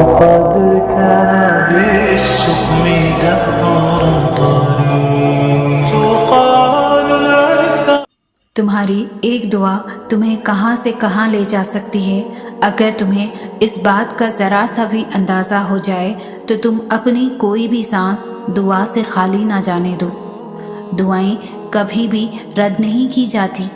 وقد كان بالسقم دهرا طريق تقال العثار. تمہاری ایک دعا تمہیں کہاں سے کہاں لے جا سکتی ہے. اگر تمہیں اس بات کا ذرا سا بھی اندازہ ہو جائے تو تم اپنی کوئی بھی سانس دعا سے خالی نہ جانے دو. دعائیں کبھی بھی رد نہیں کی جاتی،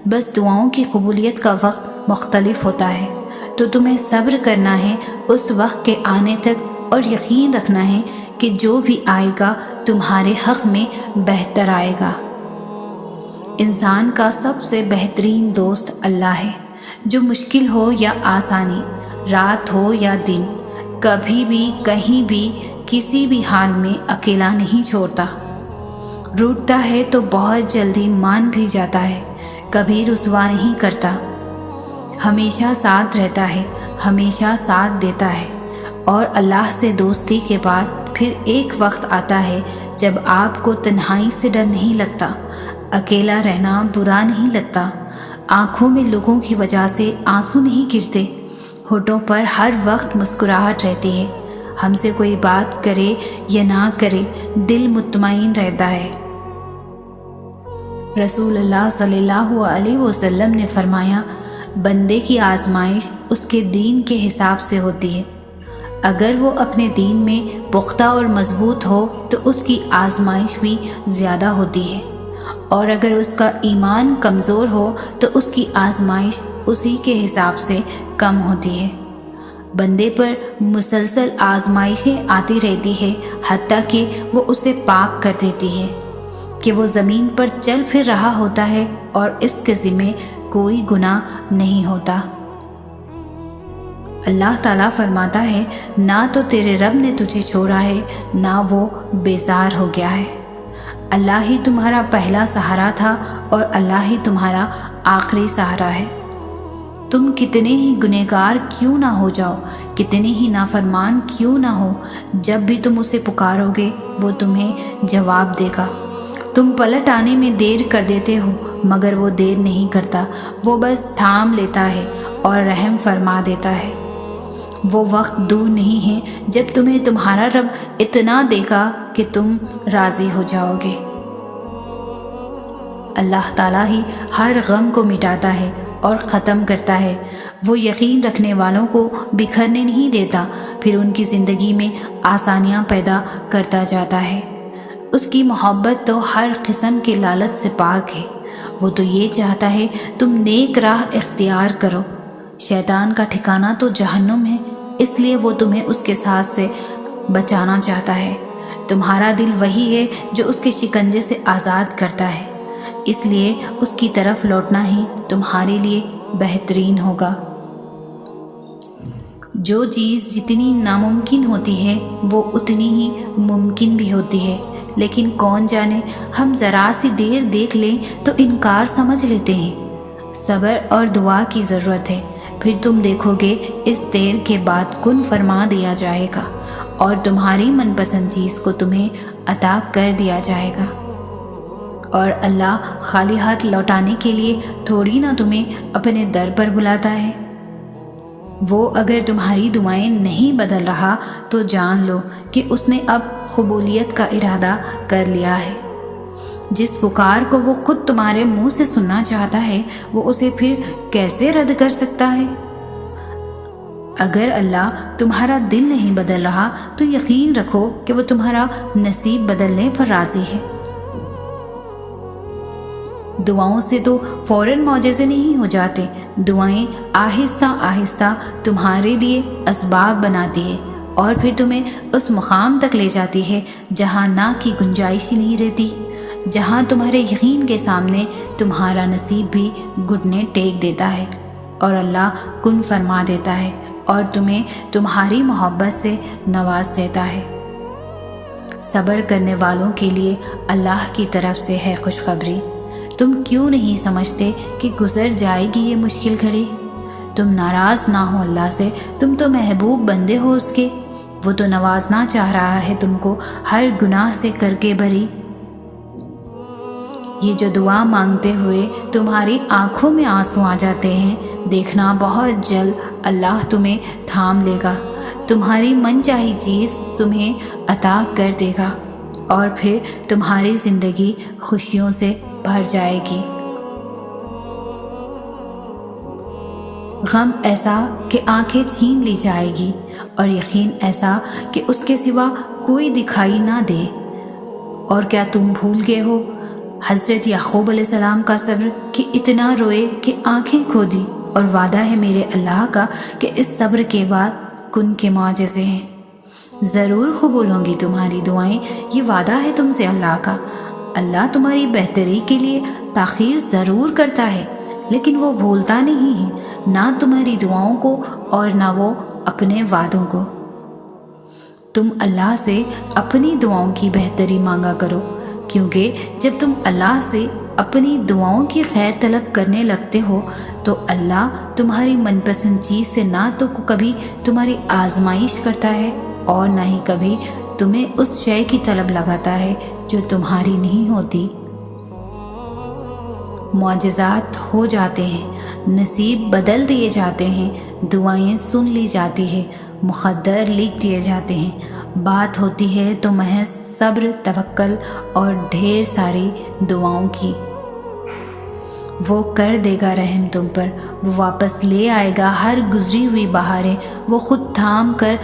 بس دعاؤں کی قبولیت کا وقت مختلف ہوتا ہے. تو تمہیں صبر کرنا ہے اس وقت کے آنے تک، اور یقین رکھنا ہے کہ جو بھی آئے گا تمہارے حق میں بہتر آئے گا. انسان کا سب سے بہترین دوست اللہ ہے، جو مشکل ہو یا آسانی، رات ہو یا دن، کبھی بھی کہیں بھی کسی بھی حال میں اکیلا نہیں چھوڑتا. روٹتا ہے تو بہت جلدی مان بھی جاتا ہے، کبھی رسوا نہیں کرتا. ہمیشہ ساتھ رہتا ہے، ہمیشہ ساتھ دیتا ہے. اور اللہ سے دوستی کے بعد پھر ایک وقت آتا ہے جب آپ کو تنہائی سے ڈر نہیں لگتا، اکیلا رہنا برا نہیں لگتا، آنکھوں میں لوگوں کی وجہ سے آنسو نہیں گرتے، ہونٹوں پر ہر وقت مسکراہٹ رہتی ہے. ہم سے کوئی بات کرے یا نہ کرے دل مطمئن رہتا ہے. رسول اللہ صلی اللہ علیہ وسلم نے فرمایا، بندے کی آزمائش اس کے دین کے حساب سے ہوتی ہے. اگر وہ اپنے دین میں پختہ اور مضبوط ہو تو اس کی آزمائش بھی زیادہ ہوتی ہے، اور اگر اس کا ایمان کمزور ہو تو اس کی آزمائش اسی کے حساب سے کم ہوتی ہے. بندے پر مسلسل آزمائشیں آتی رہتی ہے، حتیٰ کہ وہ اسے پاک کر دیتی ہے کہ وہ زمین پر چل پھر رہا ہوتا ہے اور اس کے ذمہ کوئی گناہ نہیں ہوتا. اللہ تعالیٰ فرماتا ہے، نہ تو تیرے رب نے تجھے چھوڑا ہے، نہ وہ بیزار ہو گیا ہے. اللہ ہی تمہارا پہلا سہارا تھا اور اللہ ہی تمہارا آخری سہارا ہے. تم کتنے ہی گنہگار کیوں نہ ہو جاؤ، کتنے ہی نافرمان کیوں نہ ہو، جب بھی تم اسے پکارو گے وہ تمہیں جواب دے گا. تم پلٹ آنے میں دیر کر دیتے ہو، مگر وہ دیر نہیں کرتا، وہ بس تھام لیتا ہے اور رحم فرما دیتا ہے. وہ وقت دور نہیں ہے جب تمہیں تمہارا رب اتنا دے گا کہ تم راضی ہو جاؤ گے. اللہ تعالیٰ ہی ہر غم کو مٹاتا ہے اور ختم کرتا ہے. وہ یقین رکھنے والوں کو بکھرنے نہیں دیتا، پھر ان کی زندگی میں آسانیاں پیدا کرتا جاتا ہے. اس کی محبت تو ہر قسم کے لالچ سے پاک ہے. وہ تو یہ چاہتا ہے تم نیک راہ اختیار کرو. شیطان کا ٹھکانہ تو جہنم ہے، اس لیے وہ تمہیں اس کے ساتھ سے بچانا چاہتا ہے. تمہارا دل وہی ہے جو اس کے شکنجے سے آزاد کرتا ہے، اس لیے اس کی طرف لوٹنا ہی تمہارے لیے بہترین ہوگا. جو چیز جتنی ناممکن ہوتی ہے وہ اتنی ہی ممکن بھی ہوتی ہے، لیکن کون جانے ہم ذرا سی دیر دیکھ لیں تو انکار سمجھ لیتے ہیں. صبر اور دعا کی ضرورت ہے، پھر تم دیکھو گے اس دیر کے بعد کن فرما دیا جائے گا اور تمہاری من پسند چیز کو تمہیں عطا کر دیا جائے گا. اور اللہ خالی ہاتھ لوٹانے کے لیے تھوڑی نہ تمہیں اپنے در پر بلاتا ہے. وہ اگر تمہاری دعائیں نہیں بدل رہا تو جان لو کہ اس نے اب قبولیت کا ارادہ کر لیا ہے. جس پکار کو وہ خود تمہارے منہ سے سننا چاہتا ہے وہ اسے پھر کیسے رد کر سکتا ہے؟ اگر اللہ تمہارا دل نہیں بدل رہا تو یقین رکھو کہ وہ تمہارا نصیب بدلنے پر راضی ہے. دعاؤں سے تو فوراً معجزے نہیں ہو جاتے. دعائیں آہستہ آہستہ تمہارے لیے اسباب بناتی ہے اور پھر تمہیں اس مقام تک لے جاتی ہے جہاں نہ کی گنجائش ہی نہیں رہتی، جہاں تمہارے یقین کے سامنے تمہارا نصیب بھی گھٹنے ٹیک دیتا ہے اور اللہ کن فرما دیتا ہے اور تمہیں تمہاری محبت سے نواز دیتا ہے. صبر کرنے والوں کے لیے اللہ کی طرف سے ہے خوشخبری. تم کیوں نہیں سمجھتے کہ گزر جائے گی یہ مشکل گھڑی؟ تم ناراض نہ ہو اللہ سے، تم تو محبوب بندے ہو اس کے. وہ تو نوازنا چاہ رہا ہے تم کو ہر گناہ سے کر کے بری. یہ جو دعا مانگتے ہوئے تمہاری آنکھوں میں آنسو آ جاتے ہیں، دیکھنا بہت جلد اللہ تمہیں تھام لے گا. تمہاری من چاہی چیز تمہیں عطا کر دے گا اور پھر تمہاری زندگی خوشیوں سے بھر جائے گی۔ غم ایسا کہ آنکھیں چھین لی جائے گی اور یقین ایسا کہ اس کے سوا کوئی دکھائی نہ دے۔ اور کیا تم بھول گئے ہو حضرت یعقوب علیہ السلام کا صبر کہ اتنا روئے کہ آنکھیں کھو دی، اور وعدہ ہے میرے اللہ کا کہ اس صبر کے بعد کن کے معجزے ہیں۔ ضرور قبول ہوں گی تمہاری دعائیں، یہ وعدہ ہے تم سے اللہ کا۔ اللہ تمہاری بہتری کے لیے تاخیر ضرور کرتا ہے، لیکن وہ بھولتا نہیں ہے نہ تمہاری دعاؤں کو اور نہ وہ اپنے وعدوں کو۔ تم اللہ سے اپنی دعاؤں کی بہتری مانگا کرو، کیونکہ جب تم اللہ سے اپنی دعاؤں کی خیر طلب کرنے لگتے ہو تو اللہ تمہاری من پسند چیز سے نہ تو کبھی تمہاری آزمائش کرتا ہے اور نہ ہی کبھی تمہیں اس شے کی طلب لگاتا ہے جو تمہاری نہیں ہوتی۔ معجزات ہو جاتے ہیں، نصیب بدل دیے جاتے ہیں، دعائیں سن لی جاتی ہے، مقدر لکھ دیے جاتے ہیں۔ بات ہوتی ہے تو محض صبر، توکل اور ڈھیر ساری دعاؤں کی۔ وہ کر دے گا رحم تم پر، وہ واپس لے آئے گا ہر گزری ہوئی بہاریں، وہ خود تھام کر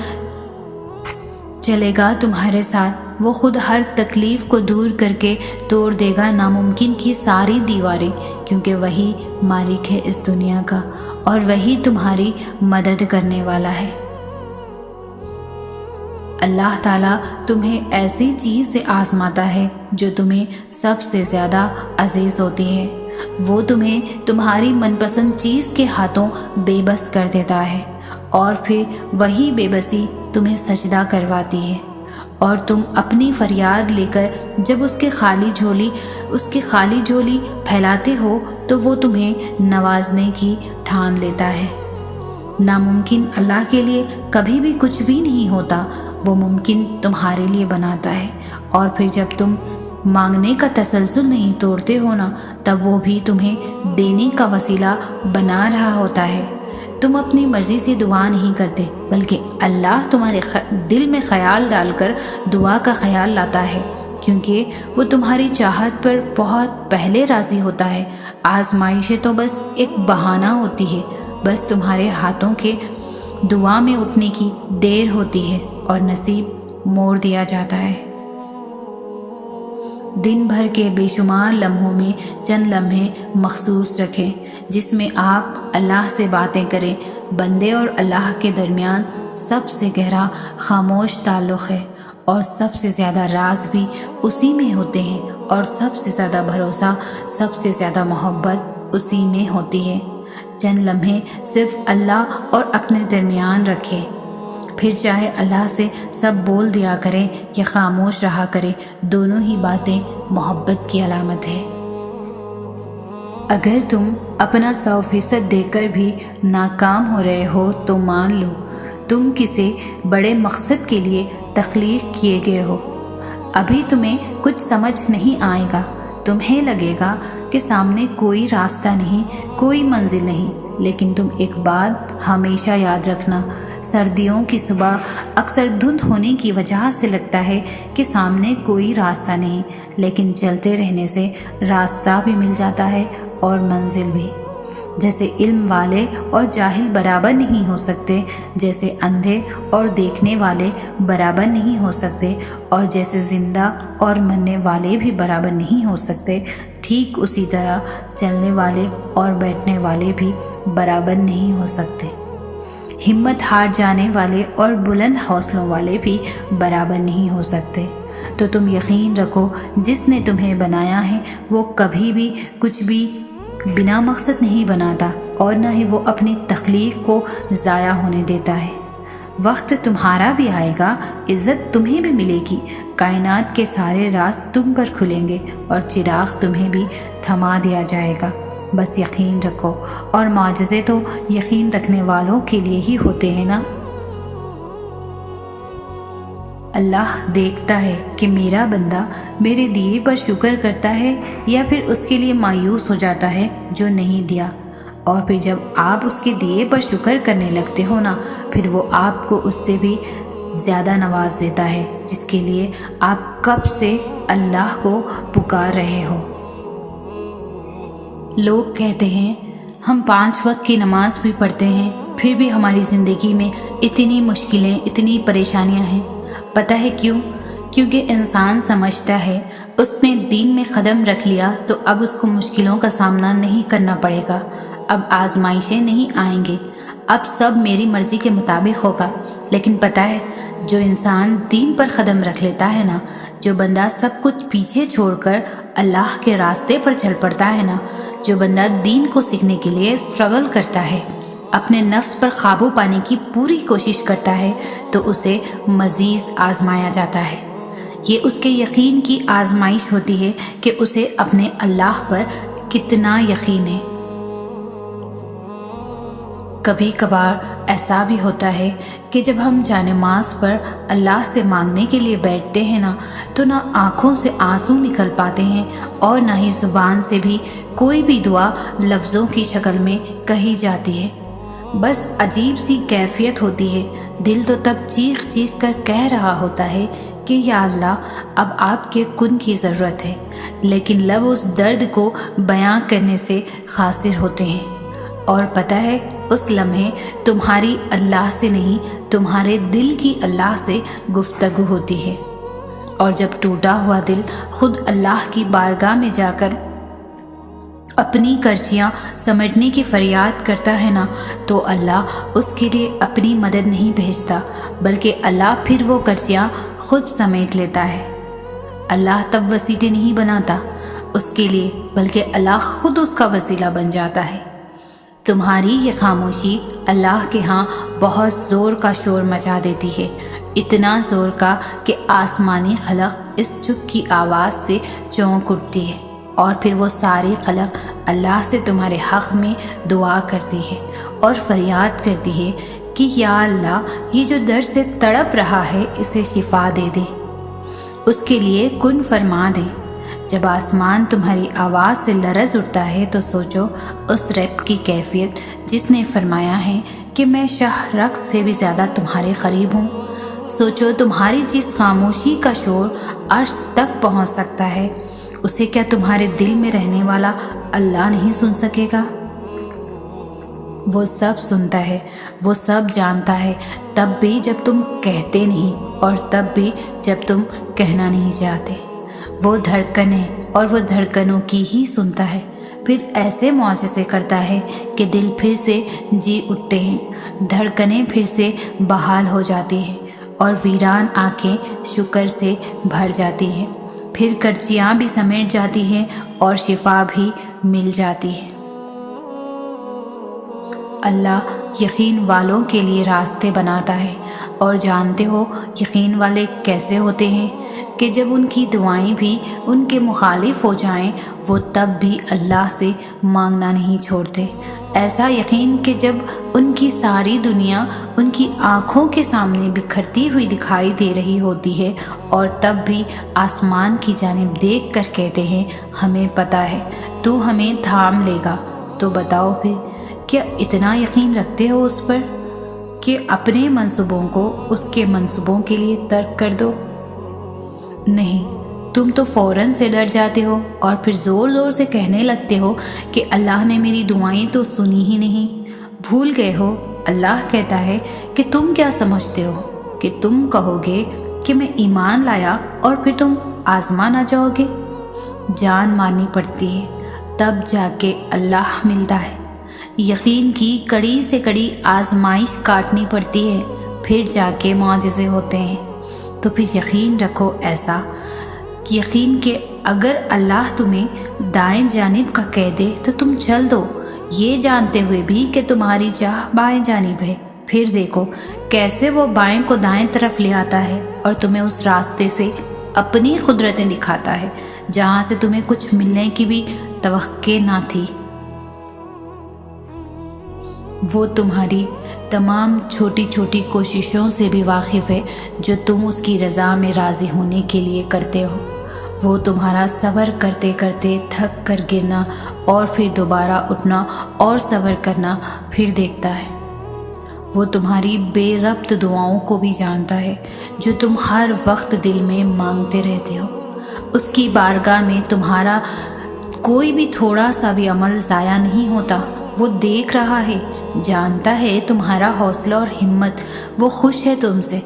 چلے گا تمہارے ساتھ، وہ خود ہر تکلیف کو دور کر کے توڑ دے گا ناممکن کی ساری دیواریں، کیونکہ وہی مالک ہے اس دنیا کا اور وہی تمہاری مدد کرنے والا ہے۔ اللہ تعالیٰ تمہیں ایسی چیز سے آزماتا ہے جو تمہیں سب سے زیادہ عزیز ہوتی ہے۔ وہ تمہیں تمہاری من پسند چیز کے ہاتھوں بے بس کر دیتا ہے اور پھر وہی بے بسی تمہیں سجدہ کرواتی ہے، اور تم اپنی فریاد لے کر جب اس کی خالی جھولی پھیلاتے ہو تو وہ تمہیں نوازنے کی ٹھان لیتا ہے۔ ناممکن اللہ کے لیے کبھی بھی کچھ بھی نہیں ہوتا، وہ ممکن تمہارے لیے بناتا ہے، اور پھر جب تم مانگنے کا تسلسل نہیں توڑتے ہو نا، تب وہ بھی تمہیں دینے کا وسیلہ بنا رہا ہوتا ہے۔ تم اپنی مرضی سے دعا نہیں کرتے، بلکہ اللہ تمہارے دل میں خیال ڈال کر دعا کا خیال لاتا ہے، کیونکہ وہ تمہاری چاہت پر بہت پہلے راضی ہوتا ہے۔ آزمائشیں تو بس ایک بہانہ ہوتی ہے، بس تمہارے ہاتھوں کے دعا میں اٹھنے کی دیر ہوتی ہے اور نصیب موڑ دیا جاتا ہے۔ دن بھر کے بے شمار لمحوں میں چند لمحے مخصوص رکھیں جس میں آپ اللہ سے باتیں کریں۔ بندے اور اللہ کے درمیان سب سے گہرا خاموش تعلق ہے، اور سب سے زیادہ راز بھی اسی میں ہوتے ہیں، اور سب سے زیادہ بھروسہ، سب سے زیادہ محبت اسی میں ہوتی ہے۔ چند لمحے صرف اللہ اور اپنے درمیان رکھیں، پھر چاہے اللہ سے سب بول دیا کریں یا خاموش رہا کریں، دونوں ہی باتیں محبت کی علامت ہے۔ اگر تم اپنا 100% دے کر بھی ناکام ہو رہے ہو تو مان لو تم کسی بڑے مقصد کے لیے تخلیق کیے گئے ہو۔ ابھی تمہیں کچھ سمجھ نہیں آئے گا، تمہیں لگے گا کہ سامنے کوئی راستہ نہیں، کوئی منزل نہیں، لیکن تم ایک بات ہمیشہ یاد رکھنا، سردیوں کی صبح اکثر دھند ہونے کی وجہ سے لگتا ہے کہ سامنے کوئی راستہ نہیں، لیکن چلتے رہنے سے راستہ بھی مل جاتا ہے اور منزل بھی۔ جیسے علم والے اور جاہل برابر نہیں ہو سکتے، جیسے اندھے اور دیکھنے والے برابر نہیں ہو سکتے، اور جیسے زندہ اور مرنے والے بھی برابر نہیں ہو سکتے، ٹھیک اسی طرح چلنے والے اور بیٹھنے والے بھی برابر نہیں ہو سکتے۔ ہمت ہار جانے والے اور بلند حوصلوں والے بھی برابر نہیں ہو سکتے۔ تو تم یقین رکھو، جس نے تمہیں بنایا ہے وہ کبھی بھی کچھ بھی بنا مقصد نہیں بناتا، اور نہ ہی وہ اپنی تخلیق کو ضائع ہونے دیتا ہے۔ وقت تمہارا بھی آئے گا، عزت تمہیں بھی ملے گی، کائنات کے سارے راز تم پر کھلیں گے اور چراغ تمہیں بھی تھما دیا جائے گا۔ بس یقین رکھو، اور معجزے تو یقین رکھنے والوں کے لیے ہی ہوتے ہیں نا۔ اللہ دیکھتا ہے کہ میرا بندہ میرے دیے پر شکر کرتا ہے یا پھر اس کے لیے مایوس ہو جاتا ہے جو نہیں دیا، اور پھر جب آپ اس کے دیے پر شکر کرنے لگتے ہو نا، پھر وہ آپ کو اس سے بھی زیادہ نواز دیتا ہے، جس کے لیے آپ کب سے اللہ کو پکار رہے ہو۔ لوگ کہتے ہیں ہم 5 وقت کی نماز بھی پڑھتے ہیں، پھر بھی ہماری زندگی میں اتنی مشکلیں، اتنی پریشانیاں ہیں۔ پتہ ہے کیوں؟ کیونکہ انسان سمجھتا ہے اس نے دین میں قدم رکھ لیا تو اب اس کو مشکلوں کا سامنا نہیں کرنا پڑے گا، اب آزمائشیں نہیں آئیں گے، اب سب میری مرضی کے مطابق ہوگا۔ لیکن پتہ ہے جو انسان دین پر قدم رکھ لیتا ہے نا، جو بندہ سب کچھ پیچھے چھوڑ کر اللہ کے راستے پر چل پڑتا ہے نا، جو بندہ دین کو سیکھنے کے لیے اسٹرگل کرتا ہے، اپنے نفس پر قابو پانے کی پوری کوشش کرتا ہے، تو اسے مزید آزمایا جاتا ہے۔ یہ اس کے یقین کی آزمائش ہوتی ہے کہ اسے اپنے اللہ پر کتنا یقین ہے۔ کبھی کبھار ایسا بھی ہوتا ہے کہ جب ہم جانماز پر اللہ سے مانگنے کے لیے بیٹھتے ہیں نا، تو نہ آنکھوں سے آنسو نکل پاتے ہیں اور نہ ہی زبان سے بھی کوئی بھی دعا لفظوں کی شکل میں کہی جاتی ہے۔ بس عجیب سی کیفیت ہوتی ہے، دل تو تب چیخ چیخ کر کہہ رہا ہوتا ہے کہ یا اللہ اب آپ کے کن کی ضرورت ہے، لیکن لب اس درد کو بیان کرنے سے قاصر ہوتے ہیں۔ اور پتہ ہے اس لمحے تمہاری اللہ سے نہیں، تمہارے دل کی اللہ سے گفتگو ہوتی ہے۔ اور جب ٹوٹا ہوا دل خود اللہ کی بارگاہ میں جا کر اپنی کرچیاں سمیٹنے کی فریاد کرتا ہے نا، تو اللہ اس کے لیے اپنی مدد نہیں بھیجتا، بلکہ اللہ پھر وہ کرچیاں خود سمیٹ لیتا ہے۔ اللہ تب وسیلے نہیں بناتا اس کے لیے، بلکہ اللہ خود اس کا وسیلہ بن جاتا ہے۔ تمہاری یہ خاموشی اللہ کے ہاں بہت زور کا شور مچا دیتی ہے، اتنا زور کا کہ آسمانی خلق اس چپ کی آواز سے چونک اٹھتی ہے، اور پھر وہ ساری خلق اللہ سے تمہارے حق میں دعا کرتی ہے اور فریاد کرتی ہے کہ یا اللہ یہ جو درد سے تڑپ رہا ہے اسے شفا دے دے، اس کے لیے کن فرما دے۔ جب آسمان تمہاری آواز سے لرز اٹھتا ہے تو سوچو اس رب کی کیفیت جس نے فرمایا ہے کہ میں شاہ رقص سے بھی زیادہ تمہارے قریب ہوں۔ سوچو تمہاری جس خاموشی کا شور عرش تک پہنچ سکتا ہے، اسے کیا تمہارے دل میں رہنے والا اللہ نہیں سن سکے گا؟ وہ سب سنتا ہے، وہ سب جانتا ہے، تب بھی جب تم کہتے نہیں اور تب بھی جب تم کہنا نہیں چاہتے۔ وہ دھڑکنیں اور وہ دھڑکنوں کی ہی سنتا ہے، پھر ایسے معجزے کرتا ہے کہ دل پھر سے جی اٹھتے ہیں، دھڑکنیں پھر سے بحال ہو جاتی ہیں اور ویران آنکھیں شکر سے بھر جاتی ہیں، پھر کرچیاں بھی سمیٹ جاتی ہیں اور شفا بھی مل جاتی ہے۔ اللہ یقین والوں کے لیے راستے بناتا ہے، اور جانتے ہو یقین والے کیسے ہوتے ہیں کہ جب ان کی دعائیں بھی ان کے مخالف ہو جائیں وہ تب بھی اللہ سے مانگنا نہیں چھوڑتے۔ ایسا یقین کہ جب ان کی ساری دنیا ان کی آنکھوں کے سامنے بکھرتی ہوئی دکھائی دے رہی ہوتی ہے، اور تب بھی آسمان کی جانب دیکھ کر کہتے ہیں ہمیں پتہ ہے تو ہمیں تھام لے گا۔ تو بتاؤ پھر کیا اتنا یقین رکھتے ہو اس پر کہ اپنے منصوبوں کو اس کے منصوبوں کے لیے ترک کر دو؟ نہیں، تم تو فوراً سے ڈر جاتے ہو اور پھر زور زور سے کہنے لگتے ہو کہ اللہ نے میری دعائیں تو سنی ہی نہیں۔ بھول گئے ہو اللہ کہتا ہے کہ تم کیا سمجھتے ہو کہ تم کہو گے کہ میں ایمان لایا اور پھر تم آزما نہ جاؤ گے؟ جان مارنی پڑتی ہے تب جا کے اللہ ملتا ہے، یقین کی کڑی سے کڑی آزمائش کاٹنی پڑتی ہے، پھر جا کے معجزے ہوتے ہیں۔ تو پھر یقین رکھو ایسا یقین کہ اگر اللہ تمہیں دائیں جانب کا کہہ دے تو تم چل دو، یہ جانتے ہوئے بھی کہ تمہاری چاہ بائیں جانب ہے، پھر دیکھو کیسے وہ بائیں کو دائیں طرف لے آتا ہے اور تمہیں اس راستے سے اپنی قدرتیں دکھاتا ہے جہاں سے تمہیں کچھ ملنے کی بھی توقع نہ تھی۔ وہ تمہاری تمام چھوٹی چھوٹی کوششوں سے بھی واقف ہے جو تم اس کی رضا میں راضی ہونے کے لیے کرتے ہو۔ وہ تمہارا صبر کرتے کرتے تھک کر گرنا اور پھر دوبارہ اٹھنا اور صبر کرنا پھر دیکھتا ہے۔ وہ تمہاری بے ربط دعاؤں کو بھی جانتا ہے جو تم ہر وقت دل میں مانگتے رہتے ہو۔ اس کی بارگاہ میں تمہارا کوئی بھی تھوڑا سا بھی عمل ضائع نہیں ہوتا۔ وہ دیکھ رہا ہے، جانتا ہے تمہارا حوصلہ اور ہمت، وہ خوش ہے تم سے۔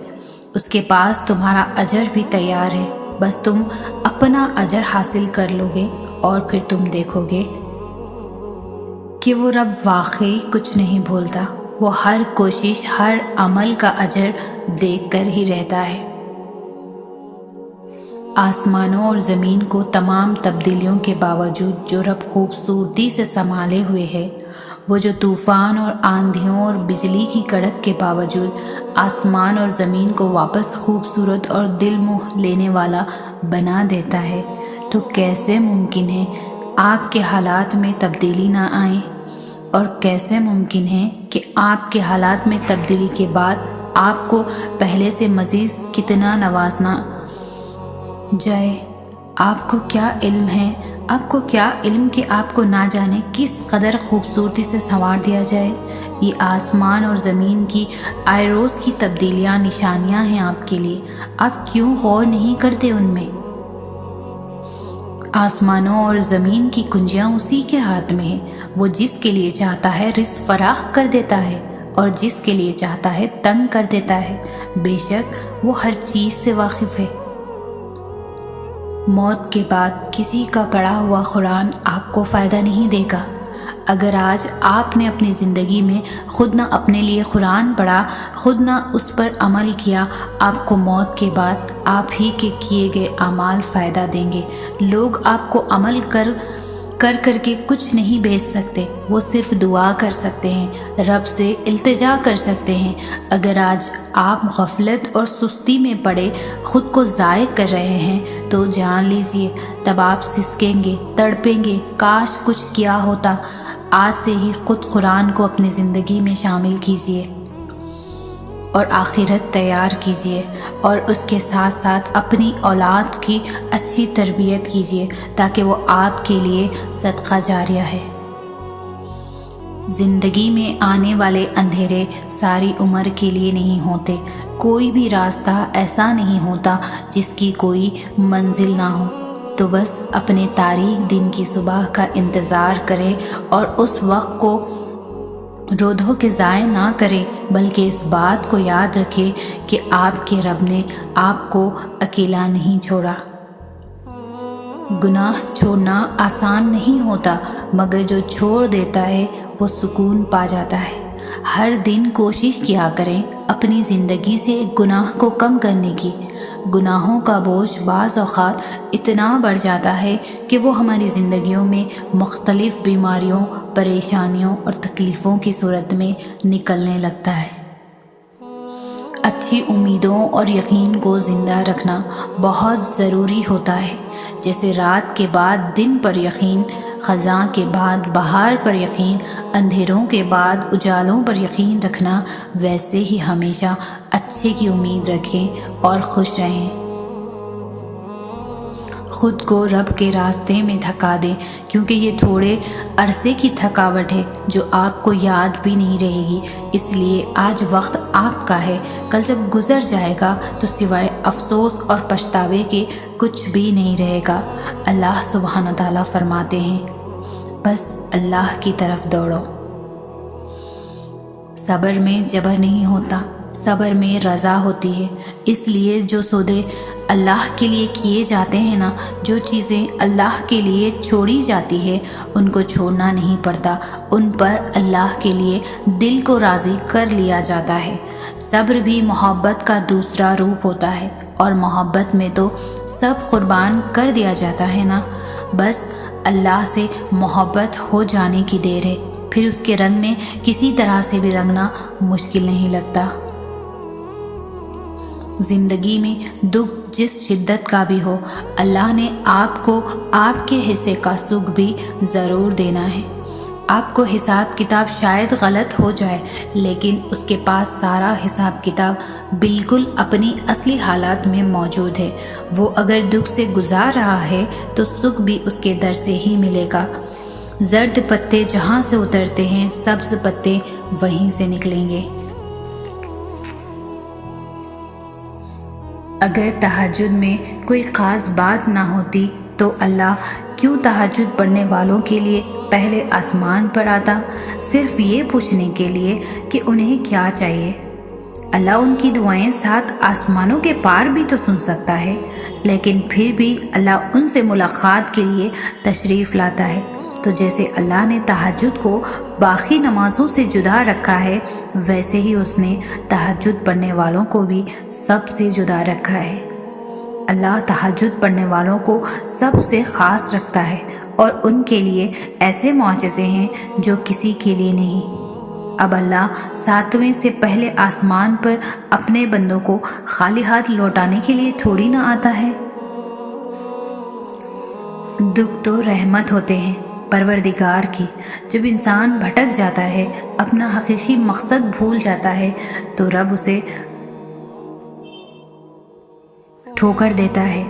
اس کے پاس تمہارا اجر بھی تیار ہے، بس تم اپنا اجر حاصل کر لو گے اور پھر تم دیکھو گے کہ وہ رب واقعی کچھ نہیں بھولتا۔ وہ ہر کوشش، ہر عمل کا اجر دیکھ کر ہی رہتا ہے۔ آسمانوں اور زمین کو تمام تبدیلیوں کے باوجود جو رب خوبصورتی سے سنبھالے ہوئے ہے، وہ جو طوفان اور آندھیوں اور بجلی کی کڑک کے باوجود آسمان اور زمین کو واپس خوبصورت اور دل موہ لینے والا بنا دیتا ہے، تو کیسے ممکن ہے آپ کے حالات میں تبدیلی نہ آئے؟ اور کیسے ممکن ہے کہ آپ کے حالات میں تبدیلی کے بعد آپ کو پہلے سے مزید کتنا نوازنا جائے؟ آپ کو کیا علم ہے؟ آپ کو کیا علم کہ آپ کو نہ جانے کس قدر خوبصورتی سے سنوار دیا جائے؟ یہ آسمان اور زمین کی آئے روز کی تبدیلیاں نشانیاں ہیں آپ کے لیے۔ آپ کیوں غور نہیں کرتے ان میں؟ آسمانوں اور زمین کی کنجیاں اسی کے ہاتھ میں ہیں۔ وہ جس کے لیے چاہتا ہے رزق فراخ کر دیتا ہے اور جس کے لیے چاہتا ہے تنگ کر دیتا ہے۔ بے شک وہ ہر چیز سے واقف ہے۔ موت کے بعد کسی کا پڑھا ہوا قرآن آپ کو فائدہ نہیں دے گا۔ اگر آج آپ نے اپنی زندگی میں خود نہ اپنے لیے قرآن پڑھا، خود نہ اس پر عمل کیا، آپ کو موت کے بعد آپ ہی کے کیے گئے اعمال فائدہ دیں گے۔ لوگ آپ کو عمل کر کے کچھ نہیں بھیج سکتے، وہ صرف دعا کر سکتے ہیں، رب سے التجا کر سکتے ہیں۔ اگر آج آپ غفلت اور سستی میں پڑے خود کو ضائع کر رہے ہیں تو جان لیجئے تب آپ سسکیں گے، تڑپیں گے، کاش کچھ کیا ہوتا۔ آج سے ہی خود قرآن کو اپنی زندگی میں شامل کیجئے اور آخرت تیار کیجئے، اور اس کے ساتھ ساتھ اپنی اولاد کی اچھی تربیت کیجئے تاکہ وہ آپ کے لیے صدقہ جاریہ ہے۔ زندگی میں آنے والے اندھیرے ساری عمر کے لیے نہیں ہوتے۔ کوئی بھی راستہ ایسا نہیں ہوتا جس کی کوئی منزل نہ ہو۔ تو بس اپنے تاریک دن کی صبح کا انتظار کریں اور اس وقت کو رو دھو کے ضائع نہ کریں، بلکہ اس بات کو یاد رکھیں کہ آپ کے رب نے آپ کو اکیلا نہیں چھوڑا۔ گناہ چھوڑنا آسان نہیں ہوتا، مگر جو چھوڑ دیتا ہے وہ سکون پا جاتا ہے۔ ہر دن کوشش کیا کریں اپنی زندگی سے گناہ کو کم کرنے کی۔ گناہوں کا بوجھ بعض اوقات اتنا بڑھ جاتا ہے کہ وہ ہماری زندگیوں میں مختلف بیماریوں، پریشانیوں اور تکلیفوں کی صورت میں نکلنے لگتا ہے۔ اچھی امیدوں اور یقین کو زندہ رکھنا بہت ضروری ہوتا ہے۔ جیسے رات کے بعد دن پر یقین، خزاں کے بعد بہار پر یقین، اندھیروں کے بعد اجالوں پر یقین رکھنا، ویسے ہی ہمیشہ اچھے کی امید رکھیں اور خوش رہیں۔ خود کو رب کے راستے میں تھکا دیں، کیونکہ یہ تھوڑے عرصے کی تھکاوٹ ہے جو آپ کو یاد بھی نہیں رہے گی۔ اس لیے آج وقت آپ کا ہے، کل جب گزر جائے گا تو سوائے افسوس اور پچھتاوے کے کچھ بھی نہیں رہے گا۔ اللہ سبحانہ تعالیٰ فرماتے ہیں، بس اللہ کی طرف دوڑو۔ صبر میں جبر نہیں ہوتا، صبر میں رضا ہوتی ہے۔ اس لیے جو سودے اللہ کے لیے کیے جاتے ہیں نا، جو چیزیں اللہ کے لیے چھوڑی جاتی ہے ان کو چھوڑنا نہیں پڑتا، ان پر اللہ کے لیے دل کو راضی کر لیا جاتا ہے۔ صبر بھی محبت کا دوسرا روپ ہوتا ہے، اور محبت میں تو سب قربان کر دیا جاتا ہے نا۔ بس اللہ سے محبت ہو جانے کی دیر ہے، پھر اس کے رنگ میں کسی طرح سے بھی رنگنا مشکل نہیں لگتا۔ زندگی میں دکھ جس شدت کا بھی ہو، اللہ نے آپ کو آپ کے حصے کا سکھ بھی ضرور دینا ہے۔ آپ کو حساب کتاب شاید غلط ہو جائے، لیکن اس کے پاس سارا حساب کتاب بالکل اپنی اصلی حالات میں موجود ہے۔ وہ اگر دکھ سے گزار رہا ہے تو سکھ بھی اس کے در سے ہی ملے گا۔ زرد پتے جہاں سے اترتے ہیں، سبز پتے وہیں سے نکلیں گے۔ اگر تہجد میں کوئی خاص بات نہ ہوتی تو اللہ کیوں تہجد پڑھنے والوں کے لیے پہلے آسمان پر آتا، صرف یہ پوچھنے کے لیے کہ انہیں کیا چاہیے؟ اللہ ان کی دعائیں 7 آسمانوں کے پار بھی تو سن سکتا ہے، لیکن پھر بھی اللہ ان سے ملاقات کے لیے تشریف لاتا ہے۔ تو جیسے اللہ نے تہجد کو باقی نمازوں سے جدا رکھا ہے، ویسے ہی اس نے تہجد پڑھنے والوں کو بھی سب سے جدا رکھا ہے۔ اللہ تہجد پڑھنے والوں کو سب سے خاص رکھتا ہے، اور ان کے لیے ایسے معجزے ہیں جو کسی کے لیے نہیں۔ اب اللہ 7ویں سے پہلے آسمان پر اپنے بندوں کو خالی ہاتھ لوٹانے کے لیے تھوڑی نہ آتا ہے۔ دکھ تو رحمت ہوتے ہیں پروردگار کی۔ جب انسان بھٹک جاتا ہے، اپنا حقیقی مقصد بھول جاتا ہے، تو رب اسے ٹھوکر دیتا ہے۔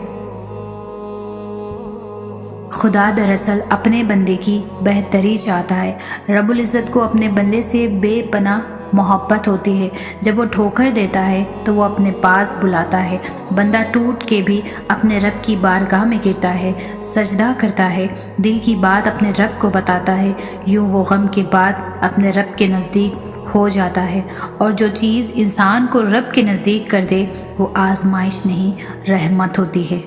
خدا دراصل اپنے بندے کی بہتری چاہتا ہے۔ رب العزت کو اپنے بندے سے بے پناہ محبت ہوتی ہے۔ جب وہ ٹھوکر دیتا ہے تو وہ اپنے پاس بلاتا ہے۔ بندہ ٹوٹ کے بھی اپنے رب کی بارگاہ میں گرتا ہے، سجدہ کرتا ہے، دل کی بات اپنے رب کو بتاتا ہے۔ یوں وہ غم کے بعد اپنے رب کے نزدیک ہو جاتا ہے۔ اور جو چیز انسان کو رب کے نزدیک کر دے وہ آزمائش نہیں، رحمت ہوتی ہے۔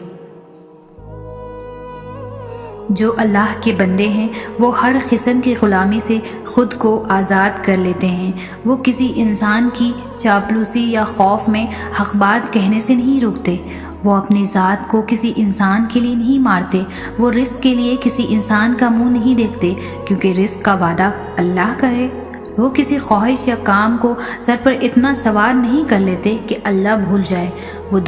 جو اللہ کے بندے ہیں وہ ہر قسم کی غلامی سے خود کو آزاد کر لیتے ہیں۔ وہ کسی انسان کی چاپلوسی یا خوف میں حق بات کہنے سے نہیں رکتے۔ وہ اپنی ذات کو کسی انسان کے لیے نہیں مارتے۔ وہ رزق کے لیے کسی انسان کا منہ نہیں دیکھتے، کیونکہ رزق کا وعدہ اللہ کا ہے۔ وہ کسی خواہش یا کام کو سر پر اتنا سوار نہیں کر لیتے کہ اللہ بھول جائے۔ وہ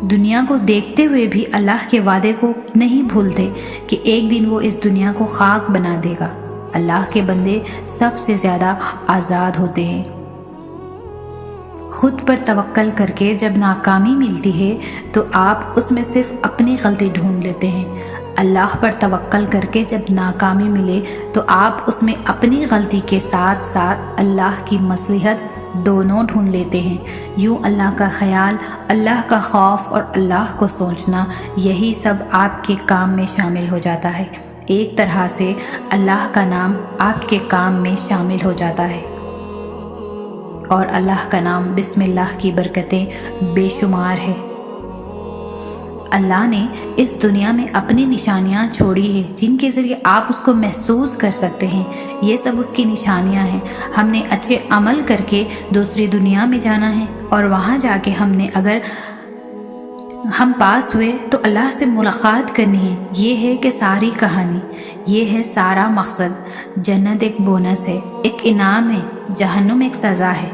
دنیا کو دیکھتے ہوئے بھی اللہ کے وعدے کو نہیں بھولتے کہ ایک دن وہ اس دنیا کو خاک بنا دے گا۔ اللہ کے بندے سب سے زیادہ آزاد ہوتے ہیں۔ خود پر توکل کر کے جب ناکامی ملتی ہے تو آپ اس میں صرف اپنی غلطی ڈھونڈ لیتے ہیں۔ اللہ پر توکل کر کے جب ناکامی ملے تو آپ اس میں اپنی غلطی کے ساتھ ساتھ اللہ کی مصلحت دونوں ڈھونڈ لیتے ہیں۔ یوں اللہ کا خیال، اللہ کا خوف اور اللہ کو سوچنا، یہی سب آپ کے کام میں شامل ہو جاتا ہے۔ ایک طرح سے اللہ کا نام آپ کے کام میں شامل ہو جاتا ہے، اور اللہ کا نام بسم اللہ کی برکتیں بے شمار ہے۔ اللہ نے اس دنیا میں اپنی نشانیاں چھوڑی ہیں جن کے ذریعے آپ اس کو محسوس کر سکتے ہیں۔ یہ سب اس کی نشانیاں ہیں۔ ہم نے اچھے عمل کر کے دوسری دنیا میں جانا ہے، اور وہاں جا کے اگر ہم پاس ہوئے تو اللہ سے ملاقات کرنی ہے۔ یہ ہے کہ ساری کہانی، یہ ہے سارا مقصد۔ جنت ایک بونس ہے، ایک انعام ہے، جہنم ایک سزا ہے۔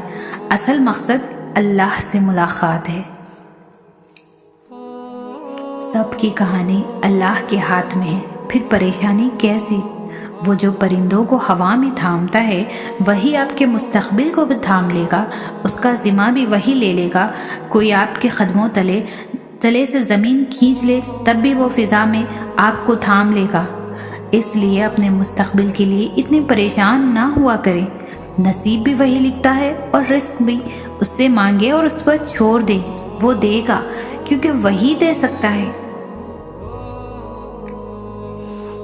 اصل مقصد اللہ سے ملاقات ہے۔ سب کی کہانی اللہ کے ہاتھ میں ہے۔ پھر پریشانی کیسی؟ وہ جو پرندوں کو ہوا میں تھامتا ہے وہی آپ کے مستقبل کو بھی تھام لے گا، اس کا ذمہ بھی وہی لے لے گا۔ کوئی آپ کے قدموں تلے سے زمین کھینچ لے تب بھی وہ فضا میں آپ کو تھام لے گا۔ اس لیے اپنے مستقبل کے لیے اتنے پریشان نہ ہوا کریں۔ نصیب بھی وہی لکھتا ہے اور رزق بھی۔ اس سے مانگے اور اس پر چھوڑ دے، وہ دے گا، کیونکہ وہی دے سکتا ہے۔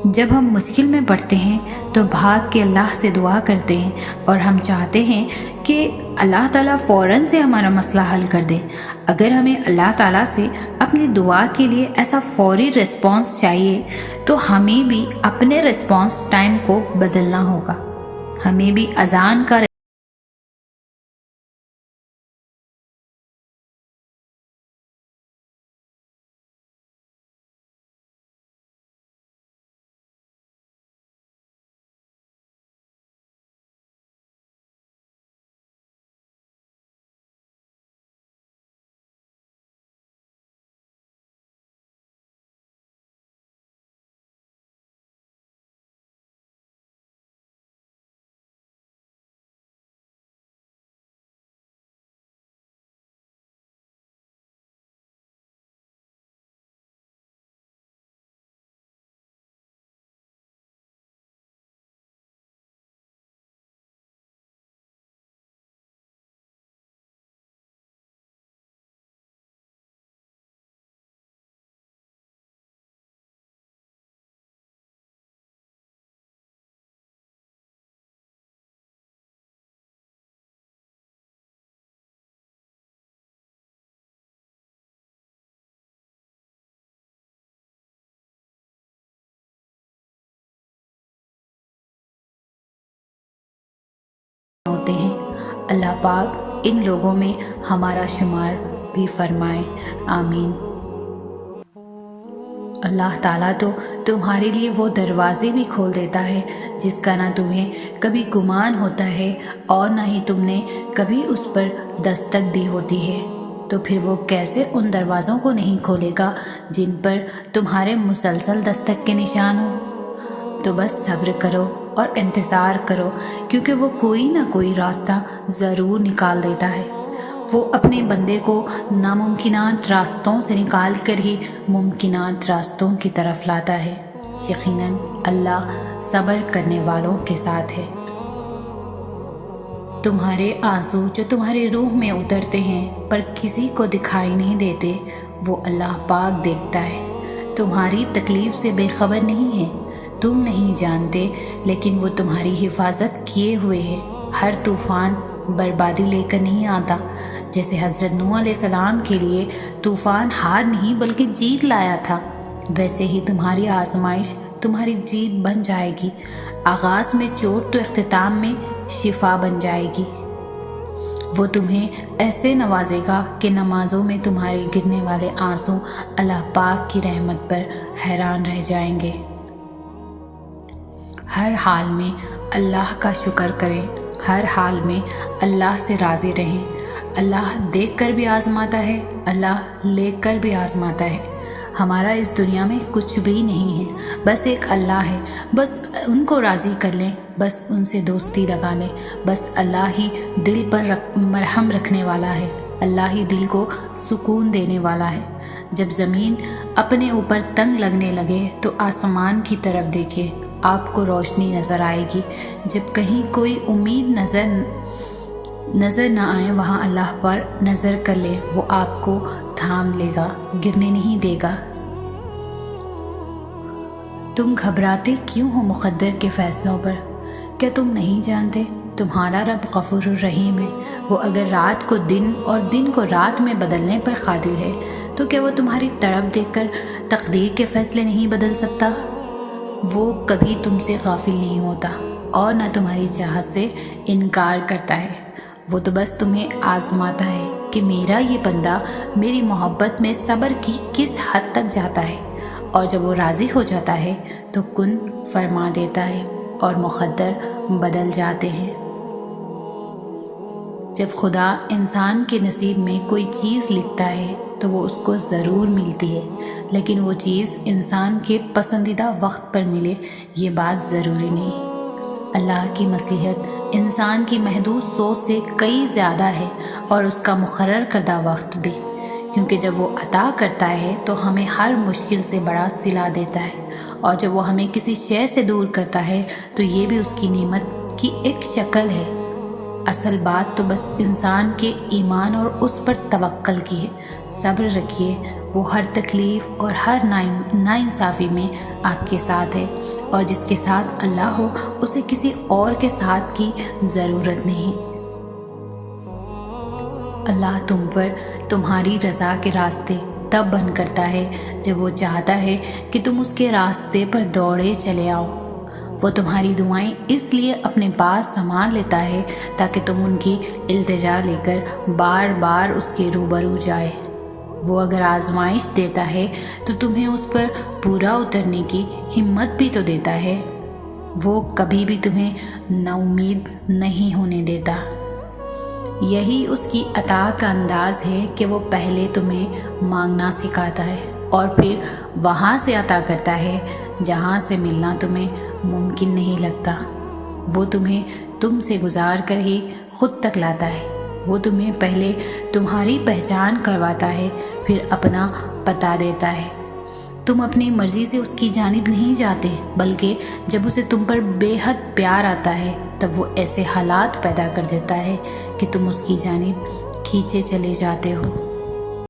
جب ہم مشکل میں پڑتے ہیں تو بھاگ کے اللہ سے دعا کرتے ہیں، اور ہم چاہتے ہیں کہ اللہ تعالیٰ فوراً سے ہمارا مسئلہ حل کر دے۔ اگر ہمیں اللہ تعالیٰ سے اپنی دعا کے لیے ایسا فوری رسپانس چاہیے تو ہمیں بھی اپنے رسپانس ٹائم کو بدلنا ہوگا۔ ہمیں بھی اذان کا اللہ پاک ان لوگوں میں ہمارا شمار بھی فرمائے، آمین۔ اللہ تعالیٰ تو تمہارے لیے وہ دروازے بھی کھول دیتا ہے جس کا نہ تمہیں کبھی گمان ہوتا ہے اور نہ ہی تم نے کبھی اس پر دستک دی ہوتی ہے، تو پھر وہ کیسے ان دروازوں کو نہیں کھولے گا جن پر تمہارے مسلسل دستک کے نشان ہوں۔ تو بس صبر کرو اور انتظار کرو، کیونکہ وہ کوئی نہ کوئی راستہ ضرور نکال دیتا ہے۔ وہ اپنے بندے کو ناممکنات راستوں سے نکال کر ہی ممکنات راستوں کی طرف لاتا ہے۔ یقیناً اللہ صبر کرنے والوں کے ساتھ ہے۔ تمہارے آنسو جو تمہارے روح میں اترتے ہیں پر کسی کو دکھائی نہیں دیتے، وہ اللہ پاک دیکھتا ہے۔ تمہاری تکلیف سے بے خبر نہیں ہے، تم نہیں جانتے، لیکن وہ تمہاری حفاظت کیے ہوئے ہے۔ ہر طوفان بربادی لے کر نہیں آتا۔ جیسے حضرت نوح علیہ السلام کے لیے طوفان ہار نہیں بلکہ جیت لایا تھا، ویسے ہی تمہاری آزمائش تمہاری جیت بن جائے گی۔ آغاز میں چوٹ تو اختتام میں شفا بن جائے گی۔ وہ تمہیں ایسے نوازے گا کہ نمازوں میں تمہارے گرنے والے آنسو اللہ پاک کی رحمت پر حیران رہ جائیں گے۔ ہر حال میں اللہ کا شکر کریں، ہر حال میں اللہ سے راضی رہیں۔ اللہ دیکھ کر بھی آزماتا ہے، اللہ لے کر بھی آزماتا ہے۔ ہمارا اس دنیا میں کچھ بھی نہیں ہے، بس ایک اللہ ہے۔ بس ان کو راضی کر لیں، بس ان سے دوستی لگا لیں۔ بس اللہ ہی دل پر مرہم رکھنے والا ہے، اللہ ہی دل کو سکون دینے والا ہے۔ جب زمین اپنے اوپر تنگ لگنے لگے تو آسمان کی طرف دیکھیں، آپ کو روشنی نظر آئے گی۔ جب کہیں کوئی امید نظر نہ آئے، وہاں اللہ پر نظر کر لے، وہ آپ کو تھام لے گا، گرنے نہیں دے گا۔ تم گھبراتے کیوں ہو مقدر کے فیصلوں پر؟ کیا تم نہیں جانتے تمہارا رب غفور الرحیم ہے؟ وہ اگر رات کو دن اور دن کو رات میں بدلنے پر قادر ہے، تو کیا وہ تمہاری تڑپ دیکھ کر تقدیر کے فیصلے نہیں بدل سکتا؟ وہ کبھی تم سے غافل نہیں ہوتا اور نہ تمہاری چاہت سے انکار کرتا ہے۔ وہ تو بس تمہیں آزماتا ہے کہ میرا یہ بندہ میری محبت میں صبر کی کس حد تک جاتا ہے، اور جب وہ راضی ہو جاتا ہے تو کن فرما دیتا ہے اور مقدر بدل جاتے ہیں۔ جب خدا انسان کے نصیب میں کوئی چیز لکھتا ہے تو وہ اس کو ضرور ملتی ہے، لیکن وہ چیز انسان کے پسندیدہ وقت پر ملے یہ بات ضروری نہیں۔ اللہ کی مصلحت انسان کی محدود سوچ سے کئی زیادہ ہے، اور اس کا مقرر کردہ وقت بھی، کیونکہ جب وہ عطا کرتا ہے تو ہمیں ہر مشکل سے بڑا صلہ دیتا ہے، اور جب وہ ہمیں کسی شے سے دور کرتا ہے تو یہ بھی اس کی نعمت کی ایک شکل ہے۔ اصل بات تو بس انسان کے ایمان اور اس پر توکل کی ہے۔ صبر رکھیے، وہ ہر تکلیف اور ہر ناانصافی میں آپ کے ساتھ ہے، اور جس کے ساتھ اللہ ہو اسے کسی اور کے ساتھ کی ضرورت نہیں۔ اللہ تم پر تمہاری رضا کے راستے تب بند کرتا ہے جب وہ چاہتا ہے کہ تم اس کے راستے پر دوڑے چلے آؤ۔ وہ تمہاری دعائیں اس لیے اپنے پاس سنبھال لیتا ہے تاکہ تم ان کی التجا لے کر بار بار اس کے روبرو جائے۔ وہ اگر آزمائش دیتا ہے تو تمہیں اس پر پورا اترنے کی ہمت بھی تو دیتا ہے۔ وہ کبھی بھی تمہیں نا امید نہیں ہونے دیتا۔ یہی اس کی عطا کا انداز ہے کہ وہ پہلے تمہیں مانگنا سکھاتا ہے اور پھر وہاں سے عطا کرتا ہے جہاں سے ملنا تمہیں ممکن نہیں لگتا۔ وہ تمہیں تم سے گزار کر ہی خود تک لاتا ہے۔ وہ تمہیں پہلے تمہاری پہچان کرواتا ہے، پھر اپنا پتہ دیتا ہے۔ تم اپنی مرضی سے اس کی جانب نہیں جاتے، بلکہ جب اسے تم پر بے حد پیار آتا ہے تب وہ ایسے حالات پیدا کر دیتا ہے کہ تم اس کی جانب کھینچے چلے جاتے ہو۔